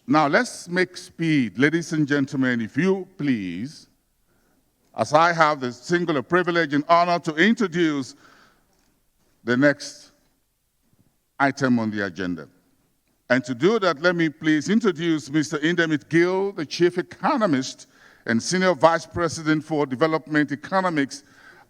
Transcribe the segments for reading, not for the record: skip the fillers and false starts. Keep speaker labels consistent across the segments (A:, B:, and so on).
A: Now let's make speed. Ladies and gentlemen, if you please, as I have the singular privilege and honor to introduce the next item on the agenda. And to do that, let me please introduce Mr. Indemit Gill, the Chief Economist and Senior Vice President for Development Economics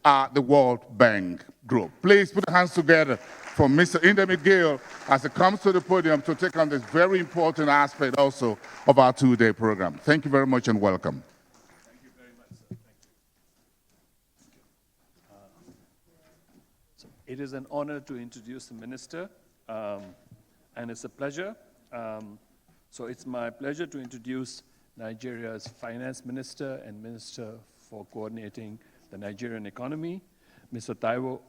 A: at the World Bank Group. Please put your hands together for Mr. Indemit Gill as he comes to the podium to take on this very important aspect also of our two-day program. Thank you very much and welcome.
B: Thank you very much, sir. Thank you. So it is an honor to introduce the minister, and it's a pleasure. So it's my pleasure to introduce Nigeria's finance minister and minister for coordinating the Nigerian economy, Mr. Taiwo.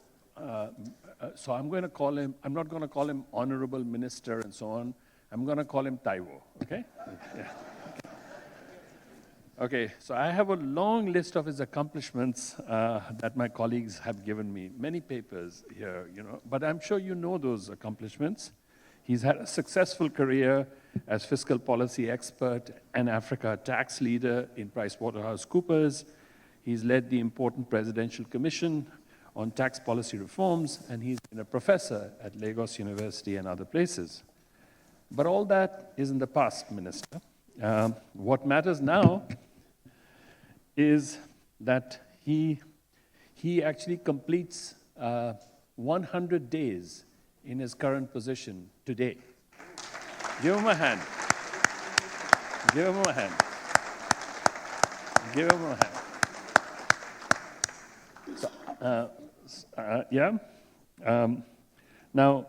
B: So I'm going to call him, I'm not going to call him honorable minister and so on. I'm going to call him Taiwo, okay? Yeah. Okay, so I have a long list of his accomplishments that my colleagues have given me. Many papers here, but I'm sure you know those accomplishments. He's had a successful career as fiscal policy expert and Africa tax leader in PricewaterhouseCoopers. He's led the important Presidential Commission on tax policy reforms, and he's been a professor at Lagos University and other places. But all that is in the past, Minister. What matters now is that he actually completes 100 days in his current position today. Give him a hand. Give him a hand. Give him a hand. Now,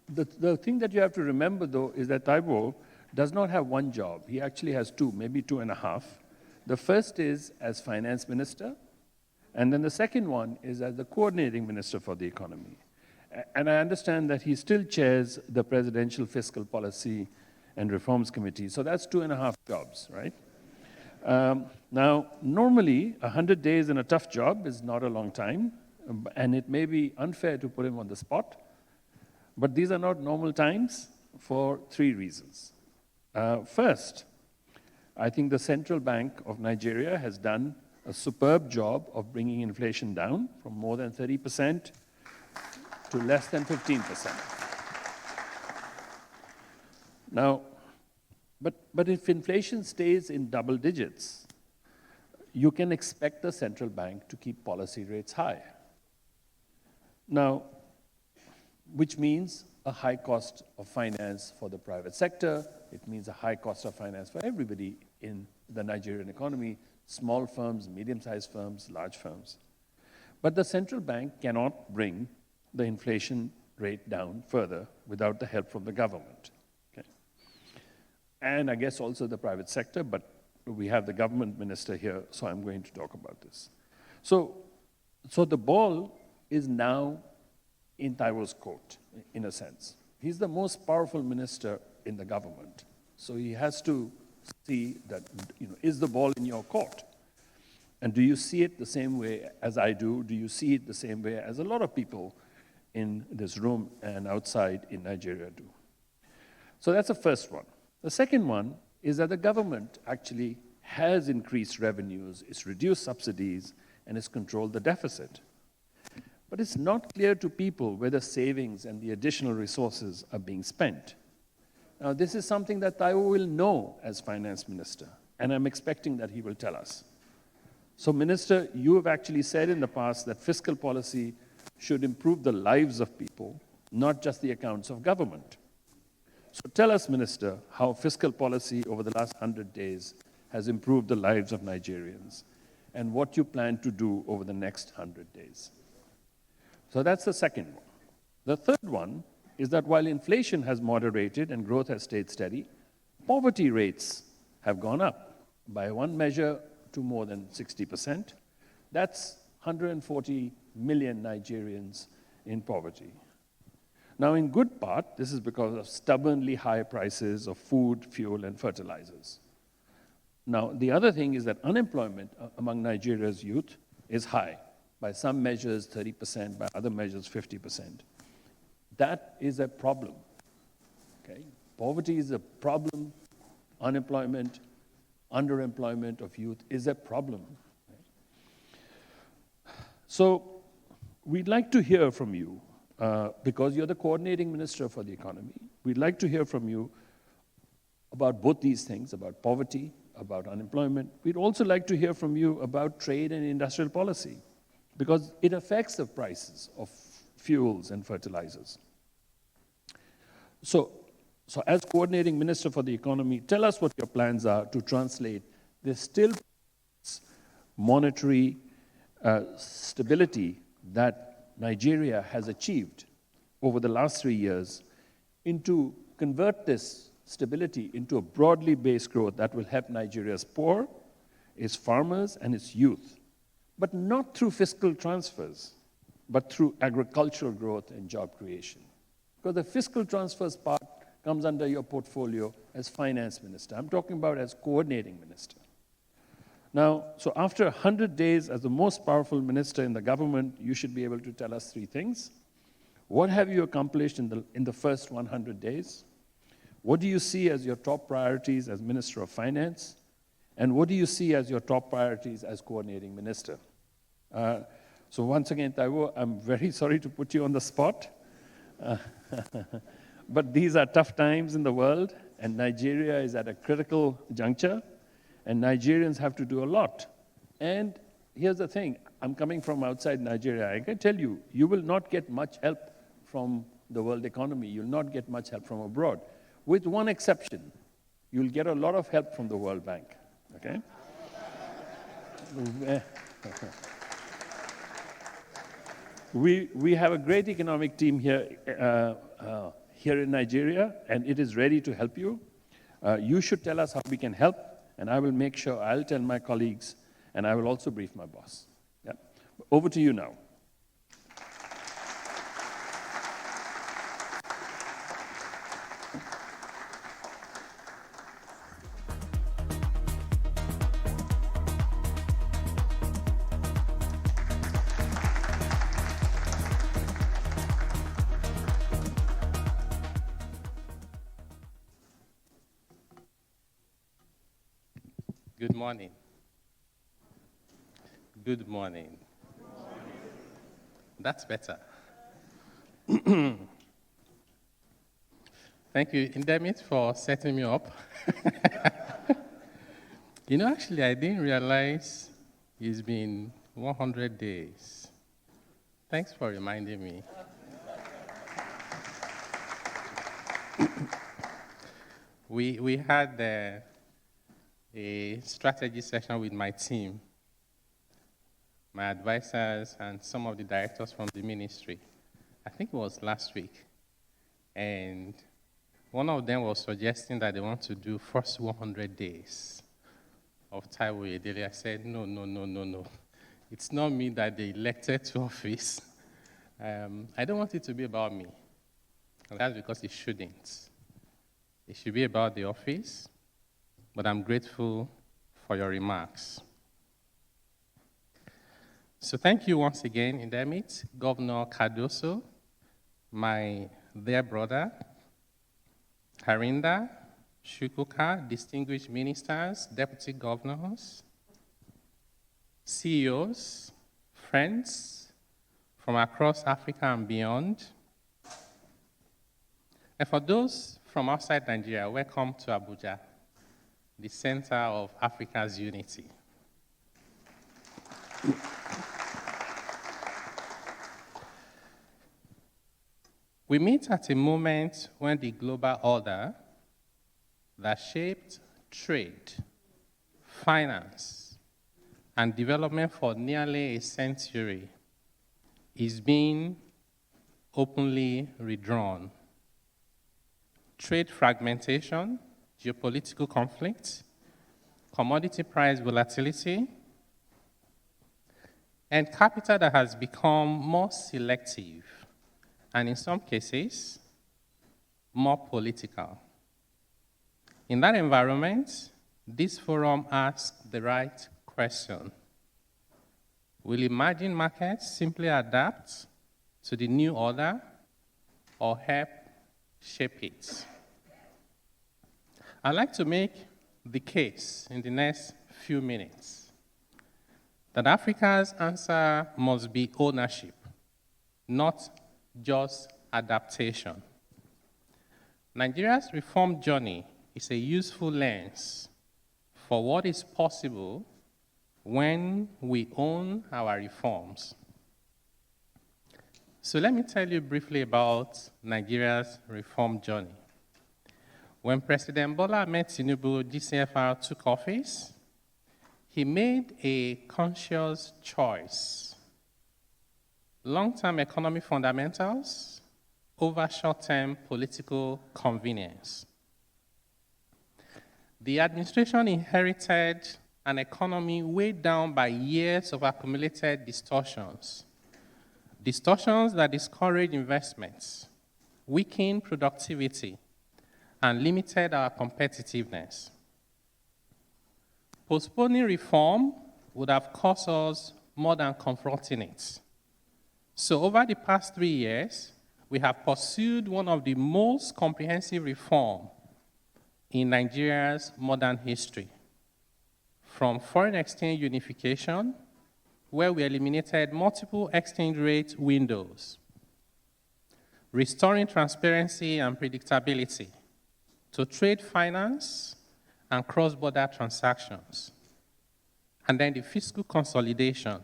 B: the thing that you have to remember, though, is that Taiwo does not have one job. He actually has two, maybe 2.5. The first is as finance minister, and then the second one is as the coordinating minister for the economy. And I understand that he still chairs the Presidential Fiscal Policy and Reforms Committee. So that's 2.5 jobs, right? Now, normally, 100 days in a tough job is not a long time, and it may be unfair to put him on the spot. But these are not normal times for 3 reasons. First, I think the Central Bank of Nigeria has done a superb job of bringing inflation down from more than 30% to less than 15%. Now, but if inflation stays in double digits, you can expect the central bank to keep policy rates high. Now, which means a high cost of finance for the private sector. It means a high cost of finance for everybody in the Nigerian economy, small firms, medium-sized firms, large firms. But the central bank cannot bring the inflation rate down further without the help from the government. Okay? And I guess also the private sector, but we have the government minister here, so I'm going to talk about this. So the ball is now in Taiwo's court, in a sense. He's the most powerful minister in the government. So he has to see that, is the ball in your court? And do you see it the same way as I do? Do you see it the same way as a lot of people in this room and outside in Nigeria do? So that's the first one. The second one is that the government actually has increased revenues, it's reduced subsidies, and it's controlled the deficit. But it's not clear to people where the savings and the additional resources are being spent. Now, this is something that Taiwo will know as finance minister, and I'm expecting that he will tell us. So, Minister, you have actually said in the past that fiscal policy should improve the lives of people, not just the accounts of government. So tell us, Minister, how fiscal policy over the last 100 days has improved the lives of Nigerians, and what you plan to do over the next 100 days. So that's the second one. The third one is that while inflation has moderated and growth has stayed steady, poverty rates have gone up by one measure to more than 60%. That's 140 million Nigerians in poverty. Now, in good part, this is because of stubbornly high prices of food, fuel, and fertilizers. Now, the other thing is that unemployment among Nigeria's youth is high. By some measures, 30%, by other measures, 50%. That is a problem. Okay? Poverty is a problem unemployment, underemployment of youth is a problem. So we'd like to hear from you, because you're the coordinating minister for the economy. We'd like to hear from you about both these things, about poverty, about unemployment. We'd also like to hear from you about trade and industrial policy, because it affects the prices of fuels and fertilizers. So as coordinating minister for the economy, tell us what your plans are to translate this still monetary stability that Nigeria has achieved over the last 3 years into convert this stability into a broadly based growth that will help Nigeria's poor, its farmers, and its youth, but not through fiscal transfers, but through agricultural growth and job creation. Because the fiscal transfers part comes under your portfolio as finance minister. I'm talking about as coordinating minister. Now, so after 100 days as the most powerful minister in the government, you should be able to tell us 3 things. What have you accomplished in the first 100 days? What do you see as your top priorities as Minister of Finance? And what do you see as your top priorities as coordinating minister? So once again, Taiwo, I'm very sorry to put you on the spot. But these are tough times in the world, and Nigeria is at a critical juncture, and Nigerians have to do a lot. And here's the thing, I'm coming from outside Nigeria. I can tell you, you will not get much help from the world economy. You'll not get much help from abroad. With one exception, you'll get a lot of help from the World Bank, okay? We have a great economic team here, here in Nigeria, and it is ready to help you. You should tell us how we can help, and I will make sure I'll tell my colleagues, and I will also brief my boss. Yeah. Over to you now.
C: Good morning. Good morning. That's better. Thank you, Indemit, for setting me up. You know, actually, I didn't realize it's been 100 days. Thanks for reminding me. We had a strategy session with my team, my advisors, and some of the directors from the ministry. I think it was last week. And one of them was suggesting that they want to do first 100 days of Taiwo Oyedele. I said, no. It's not me that they elected to office. I don't want it to be about me. And that's because it shouldn't. It should be about the office. But I'm grateful for your remarks. So thank you once again, Indemit, Governor Cardoso, my dear brother, Harinda, Shukuka, distinguished ministers, deputy governors, CEOs, friends from across Africa and beyond. And for those from outside Nigeria, welcome to Abuja, the center of Africa's unity. We meet at a moment when the global order that shaped trade, finance, and development for nearly a century is being openly redrawn. Trade fragmentation, geopolitical conflict, commodity price volatility, and capital that has become more selective and in some cases, more political. In that environment, this forum asks the right question. Will emerging markets simply adapt to the new order or help shape it? I'd like to make the case in the next few minutes that Africa's answer must be ownership, not just adaptation. Nigeria's reform journey is a useful lens for what is possible when we own our reforms. So let me tell you briefly about Nigeria's reform journey. When President Bola Ahmed Tinubu, GCFR, took office, he made a conscious choice: long-term economic fundamentals over short-term political convenience. The administration inherited an economy weighed down by years of accumulated distortions that discouraged investments, weakened productivity, and limited our competitiveness. Postponing reform would have cost us more than confronting it. So over the past 3 years, we have pursued one of the most comprehensive reforms in Nigeria's modern history. From foreign exchange unification, where we eliminated multiple exchange rate windows, restoring transparency and predictability, to trade finance and cross-border transactions. And then the fiscal consolidation,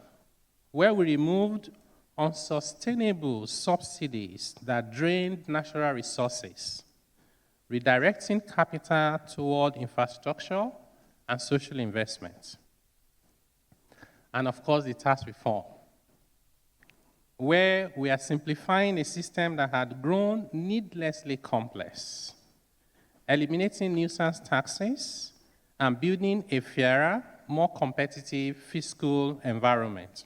C: where we removed unsustainable subsidies that drained natural resources, redirecting capital toward infrastructure and social investment. And of course, the tax reform, where we are simplifying a system that had grown needlessly complex, eliminating nuisance taxes, and building a fairer, more competitive fiscal environment.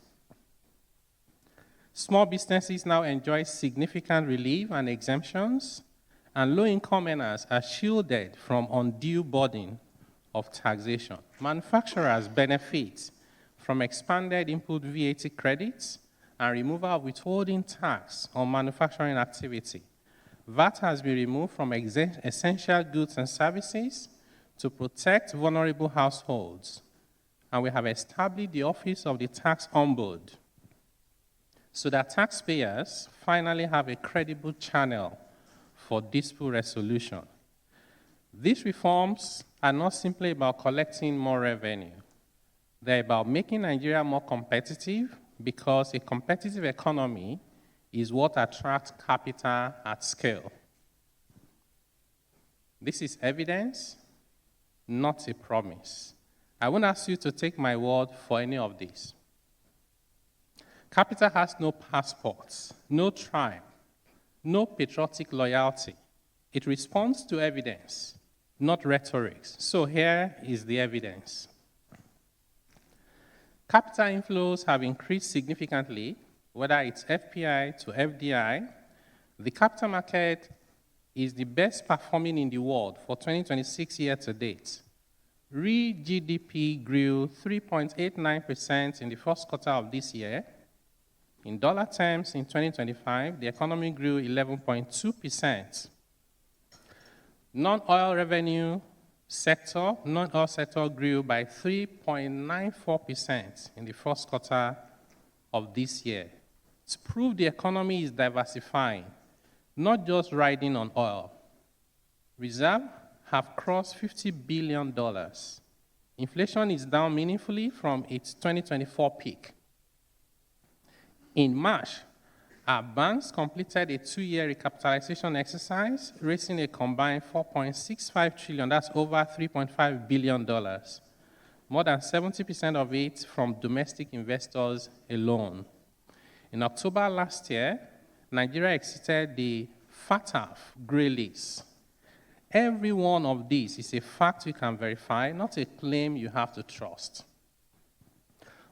C: Small businesses now enjoy significant relief and exemptions, and low-income earners are shielded from undue burden of taxation. Manufacturers benefit from expanded input VAT credits and removal of withholding tax on manufacturing activity. VAT has been removed from essential goods and services to protect vulnerable households. And we have established the Office of the Tax Ombud so that taxpayers finally have a credible channel for dispute resolution. These reforms are not simply about collecting more revenue. They're about making Nigeria more competitive, because a competitive economy is what attracts capital at scale. This is evidence, not a promise. I won't ask you to take my word for any of this. Capital has no passports, no tribe, no patriotic loyalty. It responds to evidence, not rhetoric. So here is the evidence. Capital inflows have increased significantly, whether it's FPI to FDI. The capital market is the best performing in the world for 2026 year to date. Real GDP grew 3.89% in the first quarter of this year. In dollar terms, in 2025, the economy grew 11.2%. Non-oil sector grew by 3.94% in the first quarter of this year. It's proved the economy is diversifying, not just riding on oil. Reserves have crossed $50 billion. Inflation is down meaningfully from its 2024 peak. In March, our banks completed a 2-year recapitalization exercise, raising a combined $4.65 trillion, that's over $3.5 billion, more than 70% of it from domestic investors alone. In October last year, Nigeria exited the FATF gray list. Every one of these is a fact you can verify, not a claim you have to trust.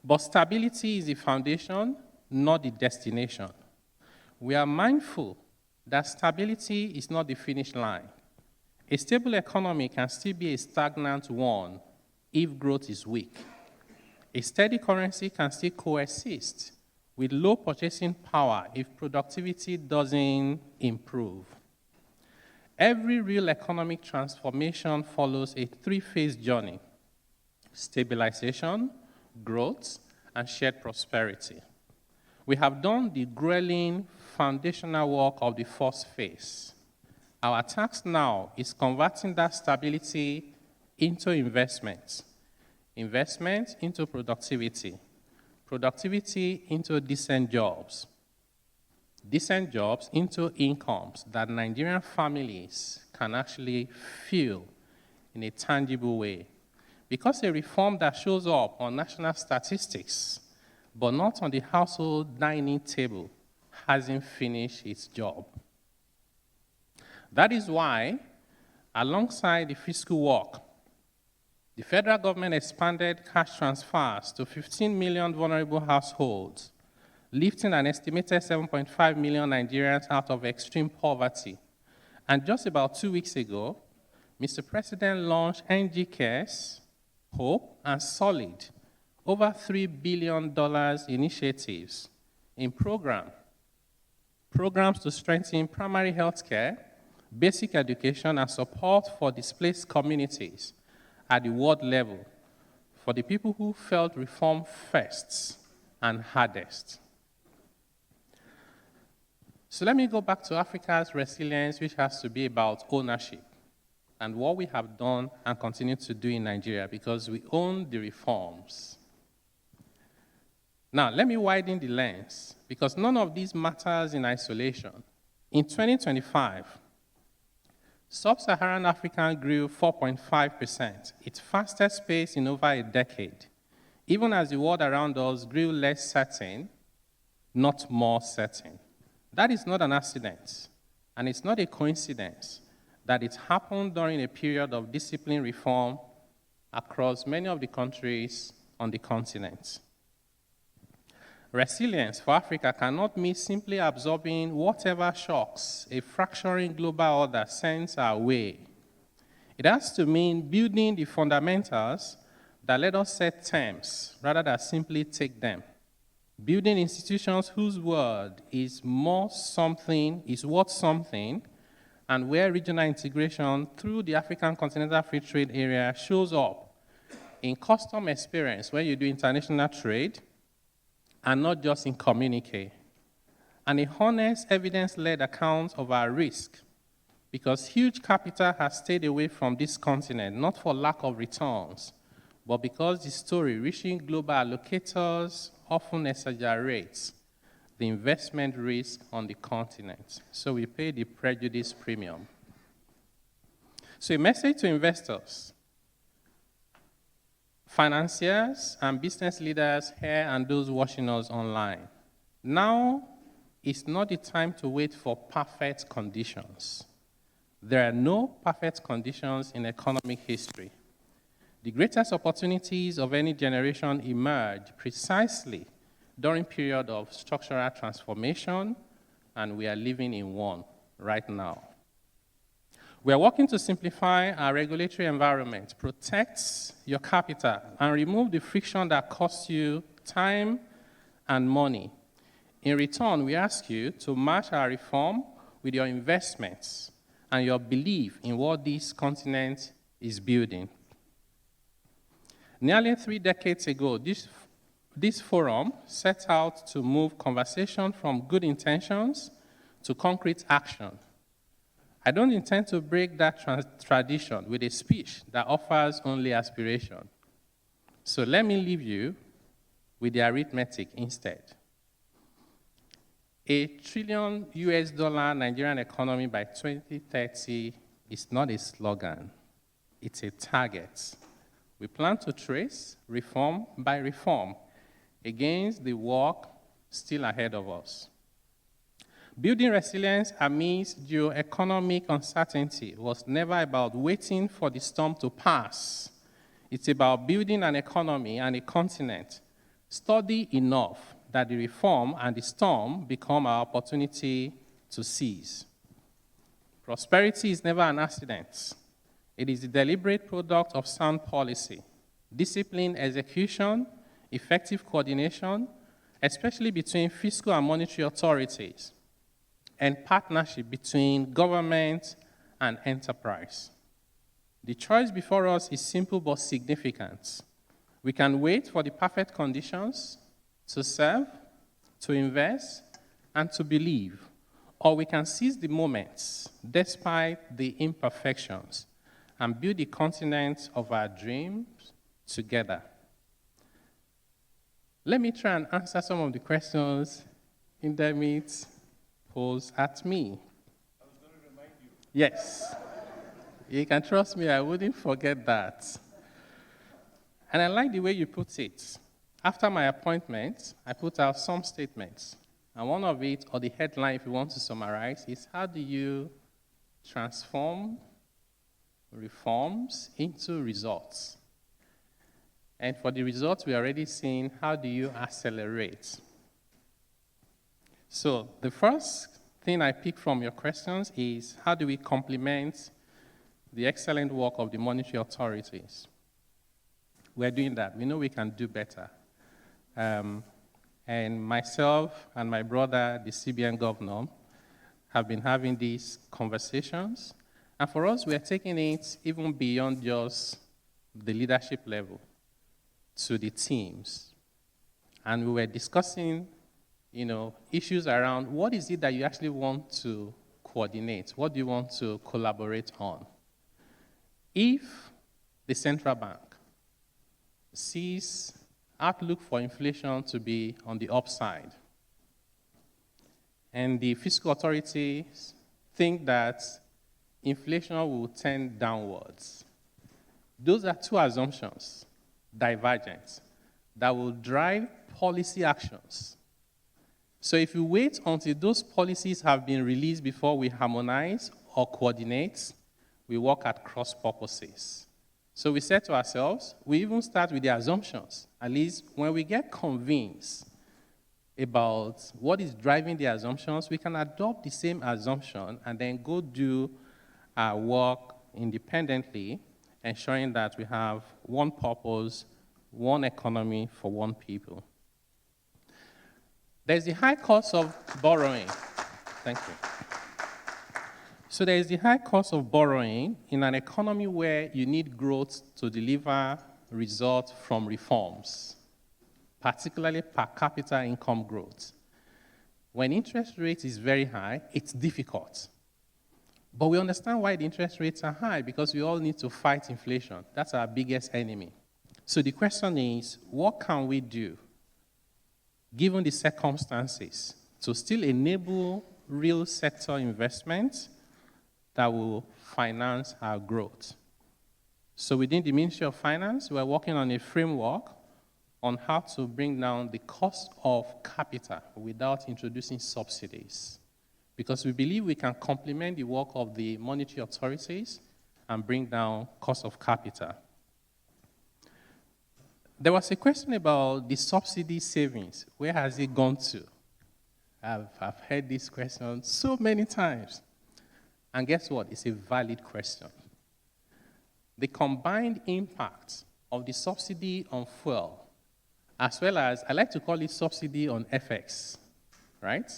C: But stability is the foundation, not the destination. We are mindful that stability is not the finish line. A stable economy can still be a stagnant one if growth is weak. A steady currency can still coexist with low purchasing power if productivity doesn't improve. Every real economic transformation follows a three-phase journey: stabilization, growth, and shared prosperity. We have done the grueling foundational work of the first phase. Our task now is converting that stability into investment, investment into productivity, productivity into decent jobs into incomes that Nigerian families can actually feel in a tangible way. Because a reform that shows up on national statistics but not on the household dining table hasn't finished its job. That is why, alongside the fiscal work, the federal government expanded cash transfers to 15 million vulnerable households, lifting an estimated 7.5 million Nigerians out of extreme poverty. And just about 2 weeks ago, Mr. President launched NG Cares, Hope, and Solid, over $3 billion initiatives in programs to strengthen primary health care, basic education, and support for displaced communities at the world level for the people who felt reform first and hardest. So let me go back to Africa's resilience, which has to be about ownership and what we have done and continue to do in Nigeria, because we own the reforms. Now, let me widen the lens, because none of these matters in isolation. In 2025, Sub-Saharan Africa grew 4.5%, its fastest pace in over a decade, even as the world around us grew less certain, not more certain. That is not an accident, and it's not a coincidence that it happened during a period of disciplined reform across many of the countries on the continent. Resilience for Africa cannot mean simply absorbing whatever shocks a fracturing global order sends our way. It has to mean building the fundamentals that let us set terms rather than simply take them. Building institutions whose word is worth something, and where regional integration through the African Continental Free Trade Area shows up in custom experience when you do international trade, and not just in communique, and a honest, evidence-led account of our risk, because huge capital has stayed away from this continent, not for lack of returns, but because the story reaching global allocators often exaggerates the investment risk on the continent. So we pay the prejudice premium. So a message to investors, financiers, and business leaders here and those watching us online. Now is not the time to wait for perfect conditions. There are no perfect conditions in economic history. The greatest opportunities of any generation emerge precisely during period of structural transformation, and we are living in one right now. We are working to simplify our regulatory environment, protect your capital, and remove the friction that costs you time and money. In return, we ask you to match our reform with your investments and your belief in what this continent is building. Nearly 3 decades ago, this forum set out to move conversation from good intentions to concrete action. I don't intend to break that tradition with a speech that offers only aspiration. So let me leave you with the arithmetic instead. $1 trillion Nigerian economy by 2030 is not a slogan, it's a target. We plan to trace reform by reform against the work still ahead of us. Building resilience amidst geoeconomic uncertainty was never about waiting for the storm to pass. It's about building an economy and a continent sturdy enough that the reform and the storm become our opportunity to seize. Prosperity is never an accident. It is the deliberate product of sound policy, disciplined execution, effective coordination, especially between fiscal and monetary authorities, and partnership between government and enterprise. The choice before us is simple but significant. We can wait for the perfect conditions to serve, to invest, and to believe. Or we can seize the moments, despite the imperfections, and build the continent of our dreams together. Let me try and answer some of the questions Indemit posed at me.
B: I was going to remind you.
C: Yes. You can trust me, I wouldn't forget that. And I like the way you put it. After my appointment, I put out some statements. And one of it, or the headline, if you want to summarize, is how do you transform reforms into results? And for the results we're already seeing, how do you accelerate? So the first thing I pick from your questions is, how do we complement the excellent work of the monetary authorities? We're doing that. We know we can do better. And myself and my brother, the CBN governor, have been having these conversations. And for us, we're taking it even beyond just the leadership level to the teams. And we were discussing, issues around what is it that you actually want to coordinate? What do you want to collaborate on? If the central bank sees outlook for inflation to be on the upside, and the fiscal authorities think that inflation will tend downwards, those are two assumptions, divergent, that will drive policy actions. So if you wait until those policies have been released before we harmonize or coordinate, we work at cross purposes. So we said to ourselves, we even start with the assumptions. At least when we get convinced about what is driving the assumptions, we can adopt the same assumption and then go do our work independently, ensuring that we have one purpose, one economy for one people. There's the high cost of borrowing. Thank you. So there is the high cost of borrowing in an economy where you need growth to deliver results from reforms, particularly per capita income growth. When interest rate is very high, it's difficult. But we understand why the interest rates are high, because we all need to fight inflation. That's our biggest enemy. So the question is, what can we do, given the circumstances, to still enable real sector investment that will finance our growth? So within the Ministry of Finance, we're working on a framework on how to bring down the cost of capital without introducing subsidies, because we believe we can complement the work of the monetary authorities and bring down cost of capital. There was a question about the subsidy savings. Where has it gone to? I've heard this question so many times. And guess what? It's a valid question. The combined impact of the subsidy on fuel, as well as, I like to call it subsidy on FX, right,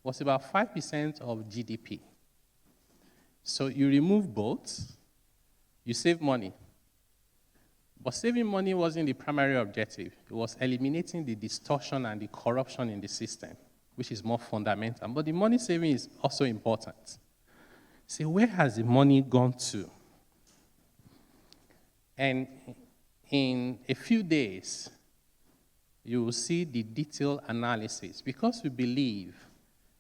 C: was about 5% of GDP. So you remove both, you save money. But saving money wasn't the primary objective. It was eliminating the distortion and the corruption in the system, which is more fundamental. But the money saving is also important. See, where has the money gone to? And in a few days, you will see the detailed analysis, because we believe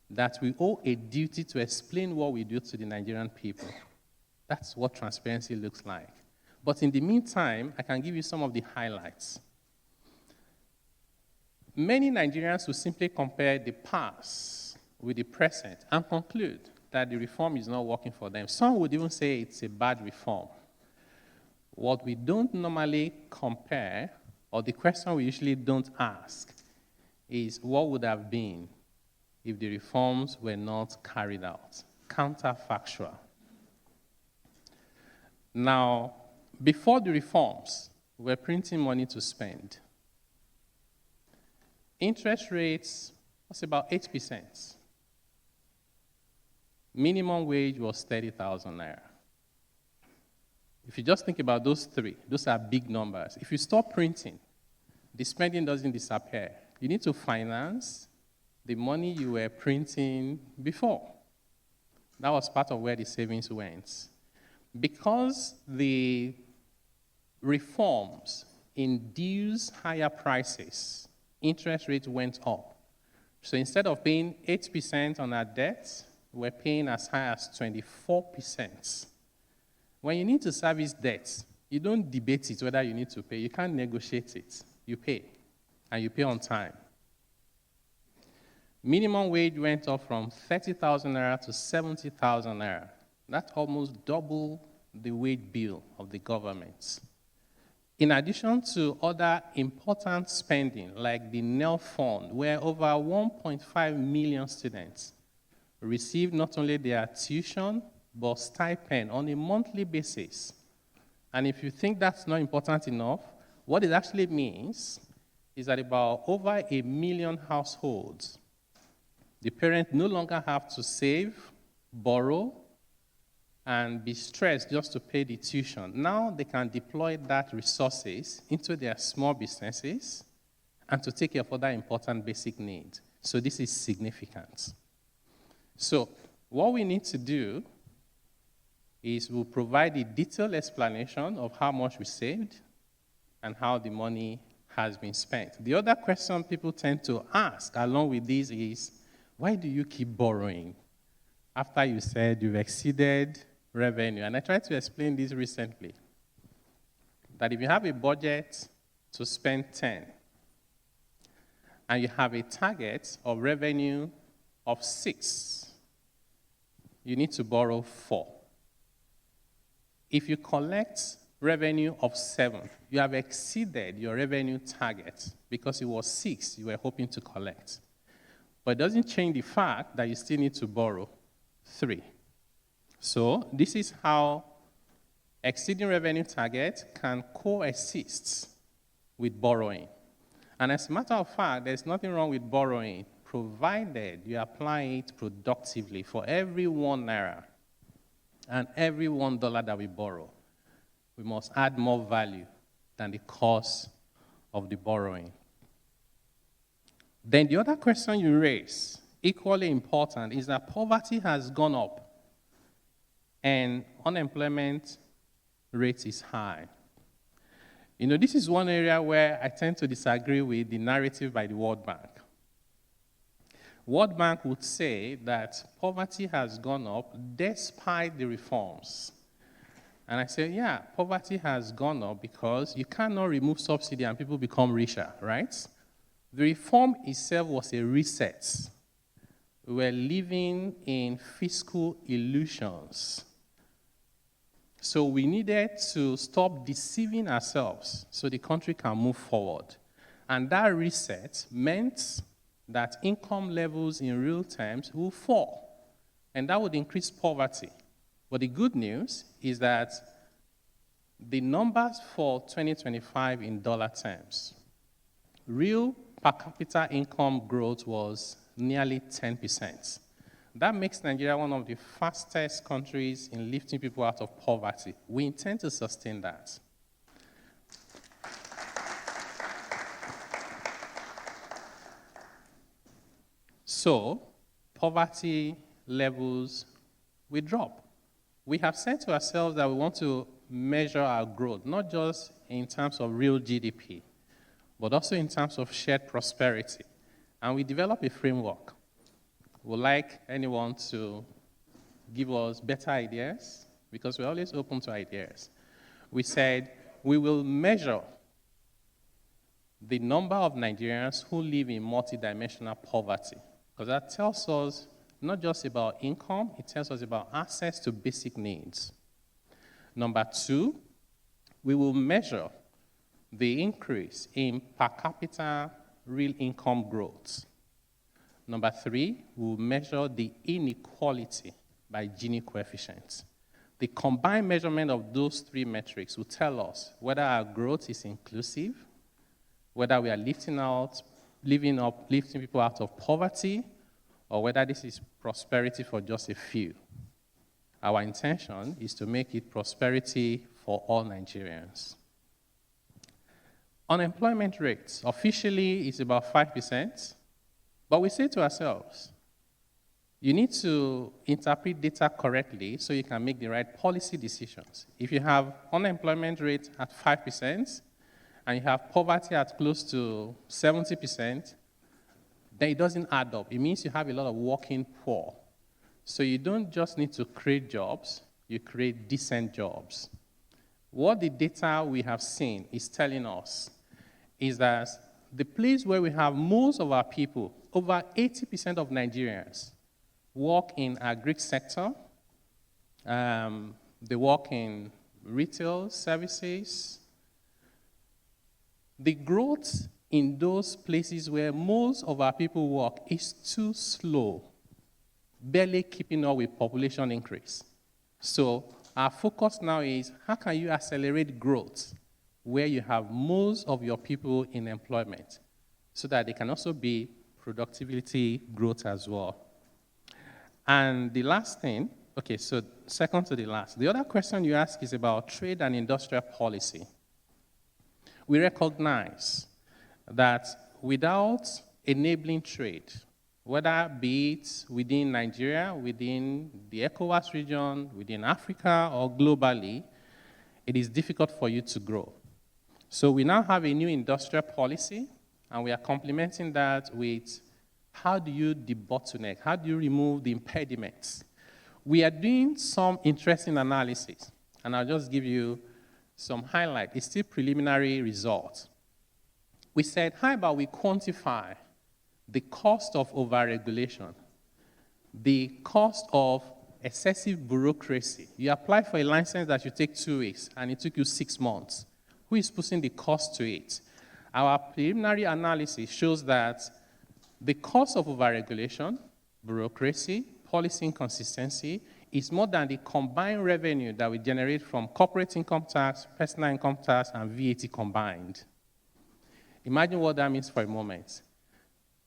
C: that we owe a duty to explain what we do to the Nigerian people. That's what transparency looks like. But in the meantime, I can give you some of the highlights. Many Nigerians will simply compare the past with the present and conclude that the reform is not working for them. Some would even say it's a bad reform. What we don't normally compare, or the question we usually don't ask, is what would have been if the reforms were not carried out? Counterfactual. Now, before the reforms, we were printing money to spend. Interest rates was about 8%. Minimum wage was 30,000 naira. If you just think about those three, those are big numbers. If you stop printing, the spending doesn't disappear. You need to finance the money you were printing before. That was part of where the savings went. Because the reforms induce higher prices, interest rates went up. So instead of paying 8% on our debt, we're paying as high as 24%. When you need to service debt, you don't debate it whether you need to pay. You can't negotiate it. You pay, and you pay on time. Minimum wage went up from 30,000 naira to 70,000 naira. That's almost double the wage bill of the government. In addition to other important spending, like the NEL fund, where over 1.5 million students receive not only their tuition, but stipend on a monthly basis. And if you think that's not important enough, what it actually means is that about over 1 million households, the parents no longer have to save, borrow, and be stressed just to pay the tuition. Now they can deploy that resources into their small businesses and to take care of other important basic needs. So this is significant. So what we need to do is we'll provide a detailed explanation of how much we saved and how the money has been spent. The other question people tend to ask along with this is, why do you keep borrowing after you said you've exceeded revenue? And I tried to explain this recently, that if you have a budget to spend 10, and you have a target of revenue of 6, you need to borrow 4. If you collect revenue of 7, you have exceeded your revenue target because it was 6 you were hoping to collect. But it doesn't change the fact that you still need to borrow 3. So this is how exceeding revenue target can coexist with borrowing. And as a matter of fact, there's nothing wrong with borrowing, provided you apply it productively. For every 1 naira and every $1 that we borrow, we must add more value than the cost of the borrowing. Then the other question you raise, equally important, is that poverty has gone up and unemployment rate is high. You know, this is one area where I tend to disagree with the narrative by the World Bank. World Bank would say that poverty has gone up despite the reforms. And I say, yeah, poverty has gone up because you cannot remove subsidy and people become richer, right? The reform itself was a reset. We were living in fiscal illusions. So we needed to stop deceiving ourselves so the country can move forward. And that reset meant that income levels in real terms will fall, and that would increase poverty. But the good news is that the numbers for 2025 in dollar terms, real per capita income growth was nearly 10%. That makes Nigeria one of the fastest countries in lifting people out of poverty. We intend to sustain that. So, poverty levels will drop. We have said to ourselves that we want to measure our growth, not just in terms of real GDP, but also in terms of shared prosperity. And we develop a framework. We'd like anyone to give us better ideas, because we're always open to ideas. We said we will measure the number of Nigerians who live in multidimensional poverty, because that tells us not just about income, it tells us about access to basic needs. Number 2, we will measure the increase in per capita real income growth. Number 3, we'll measure the inequality by Gini coefficients. The combined measurement of those 3 metrics will tell us whether our growth is inclusive, whether we are lifting people out of poverty, or whether this is prosperity for just a few. Our intention is to make it prosperity for all Nigerians. Unemployment rates officially is about 5%, but we say to ourselves, you need to interpret data correctly so you can make the right policy decisions. If you have unemployment rate at 5% and you have poverty at close to 70%, then it doesn't add up. It means you have a lot of working poor. So you don't just need to create jobs, you create decent jobs. What the data we have seen is telling us is that the place where we have most of our people, over 80% of Nigerians, work in agri sector, they work in retail services. The growth in those places where most of our people work is too slow, barely keeping up with population increase. So our focus now is how can you accelerate growth where you have most of your people in employment so that they can also be productivity growth as well. And the last thing, okay, so second to the last, the other question you ask is about trade and industrial policy. We recognize that without enabling trade, whether be it within Nigeria, within the ECOWAS region, within Africa, or globally, it is difficult for you to grow. So we now have a new industrial policy, and we are complementing that with how do you debottleneck, how do you remove the impediments. We are doing some interesting analysis, and I'll just give you some highlight. It's still preliminary results. We said, how about we quantify the cost of overregulation, the cost of excessive bureaucracy. You apply for a license that should take 2 weeks, and it took you 6 months. Who is putting the cost to it? Our preliminary analysis shows that the cost of overregulation, bureaucracy, policy inconsistency is more than the combined revenue that we generate from corporate income tax, personal income tax, and VAT combined. Imagine what that means for a moment.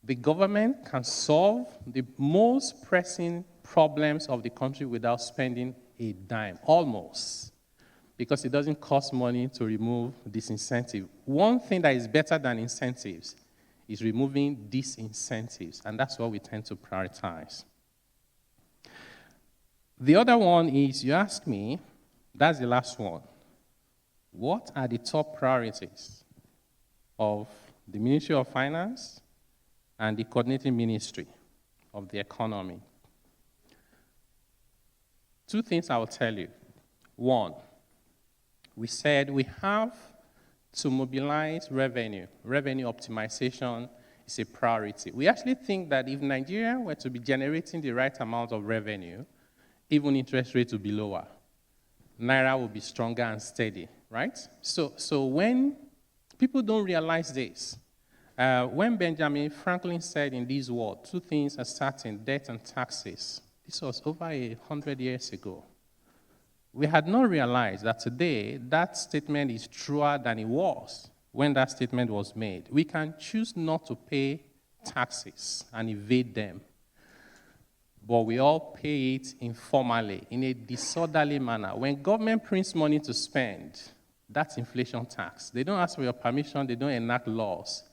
C: The government can solve the most pressing problems of the country without spending a dime, almost, because it doesn't cost money to remove disincentive. One thing that is better than incentives is removing disincentives, and that's what we tend to prioritize. The other one is, you ask me, that's the last one, what are the top priorities of the Ministry of Finance and the coordinating ministry of the economy? 2 things I will tell you. 1, we said we have to mobilize revenue. Revenue optimization is a priority. We actually think that if Nigeria were to be generating the right amount of revenue, even interest rates would be lower. Naira will be stronger and steady, right? So when people don't realize this, when Benjamin Franklin said in this world, 2 things are certain, debt and taxes, this was over 100 years ago. We had not realized that today that statement is truer than it was when that statement was made. We can choose not to pay taxes and evade them, but we all pay it informally, in a disorderly manner. When government prints money to spend, that's inflation tax. They don't ask for your permission, they don't enact laws.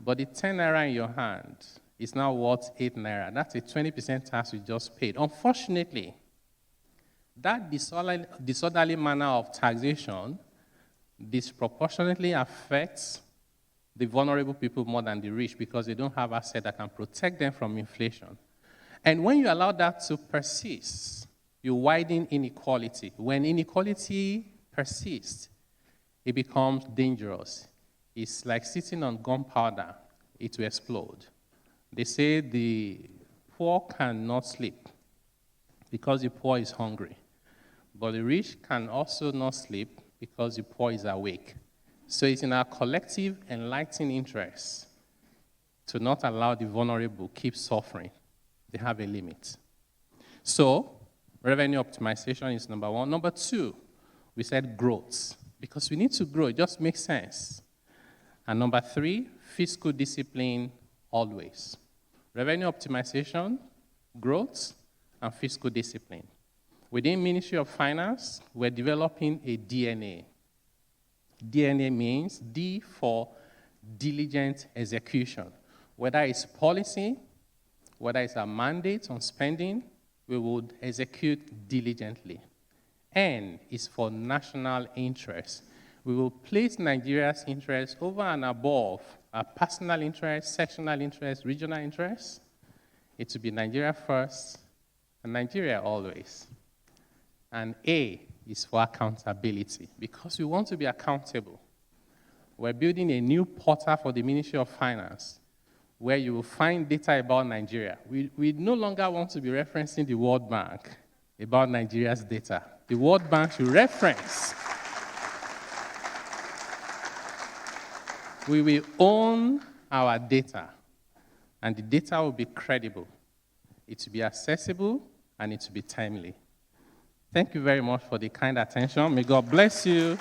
C: But the 10 naira in your hand is now worth 8 naira. That's a 20% tax you just paid. Unfortunately, that disorderly manner of taxation disproportionately affects the vulnerable people more than the rich because they don't have assets that can protect them from inflation. And when you allow that to persist, you widen inequality. When inequality persists, it becomes dangerous. It's like sitting on gunpowder. It will explode. They say the poor cannot sleep because the poor is hungry. But the rich can also not sleep because the poor is awake. So it's in our collective enlightened interest to not allow the vulnerable keep suffering. They have a limit. So revenue optimization is number 1. Number 2, we said growth, because we need to grow. It just makes sense. And number 3, fiscal discipline always. Revenue optimization, growth, and fiscal discipline. Within Ministry of Finance, we're developing a DNA. DNA means D for diligent execution. Whether it's policy, whether it's a mandate on spending, we would execute diligently. N is for national interest. We will place Nigeria's interests over and above our personal interests, sectional interests, regional interests. It will be Nigeria first and Nigeria always. And A is for accountability, because we want to be accountable. We're building a new portal for the Ministry of Finance where you will find data about Nigeria. We no longer want to be referencing the World Bank about Nigeria's data. The World Bank should reference. We will own our data, and the data will be credible. It will be accessible, and it will be timely. Thank you very much for the kind attention. May God bless you,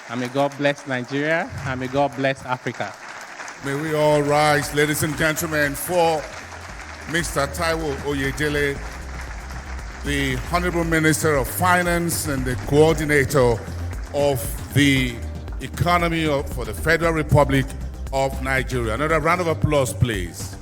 C: and may God bless Nigeria, and may God bless Africa.
A: May we all rise, ladies and gentlemen, for Mr. Taiwo Oyedele, the Honorable Minister of Finance and the coordinator of the economy for the Federal Republic of Nigeria. Another round of applause, please.